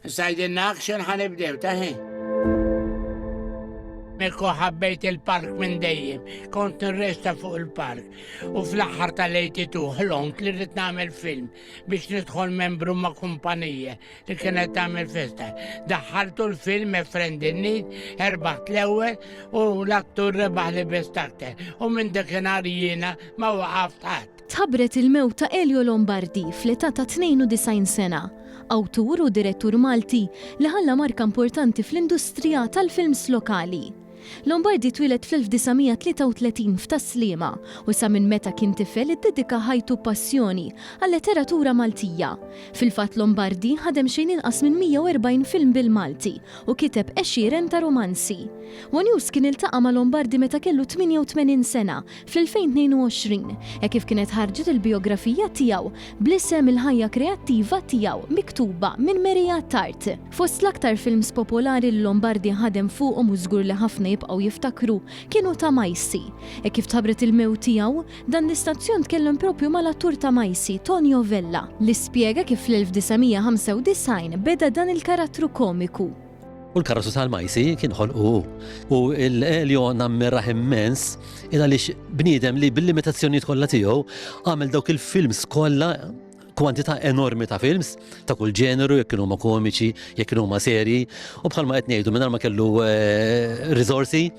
سايد الناكشن حنبدأ تاهي. ميكو حبيت البارك من دايم، كنت نريستا فوق البارك وفي الأحر تلاتي تو حلمت اللي ريت نعمل فيلم باش ندخل من بروما كومبانية اللي كانت تعمل فيستا. دخلتوا الفيلم فريند النيد، ربحت الأول والأكتور ربح لي بيست أكتر، ومن داك نارينا ما وقفت حد. تħabbret il-mewt ta' Elio Lombardi fl-età ta' 92 sena, awtur u direttur Malti li ħalla marka importanti fl-industrija tal-films lokali. Lombardi twilet fl-1933 f'Taslima u sa minn meta kien tifel iddedika ħajtu passjoni għal-letteratura Maltija. Fil-fatt Lombardi ħadem xejn inqas minn 140 film bil-Malti u kiteb għexieren ta' romanzi. One News kien iltaqa' ma' Lombardi meta kellu 88 sena fl-2022 kif kienet ħarġet il-biografija tiegħu bl-isem il-ħajja kreattiva tiegħu miktuba minn Merija Tart. Fost l-aktar films popolari li Lombardi ħadem fuqhom u żgur li ħafna jibqgħu jiftakru kienu ta' Majsi. Kif tħabbret il-mewt tiegħu, dan l-istazzjon tkellem propju mal-attur ta' Majsi, Tonio Vella, li spjega kif fl-1995 beda dan il-karattru komiku. U l-karozzu tal-Majsi kien ħolqu. U l-Elio nammirraħ immens għaliex bniedem li bil-limitazzjonijiet kollha tiegħu għamel dawk il-films kollha kwantità enormi ta' films ta' kull ġeneru, jekk kienu ma komiċi, jekk kienu ma serji, u bħalma qed ngħidu mingħajr ma kellu risorsi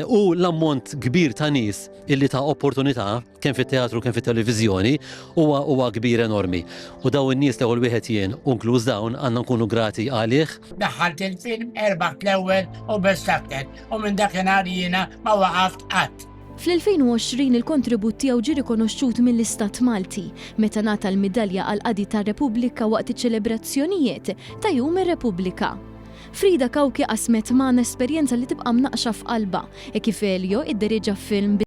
u l-ammont kbir ta' nies illi ta' opportunità kemm fit-teatru kemm fit-televiżjoni huwa kbir enormi. U daw in-nies l-ewwel wieħed jien u inkluż dawn għandna nkunu grati għalih. Daħħalt il-film erbaħt l-ewwel u best aktar, u minn dakinhar jiena ma waqaft qatt. Fl-2020 il-kontribut tiegħu ġie rikonoxxut mill-Istat Malti meta ngħata l-midalja għal qadi tar-Repubblika waqt iċ-ċelebrazzjonijiet ta' Jum ir-Repubblika. Frida Kawki qasmet magħna esperjenza li tibqa' mnaqxa f'qalbha kif Elio iddereġa film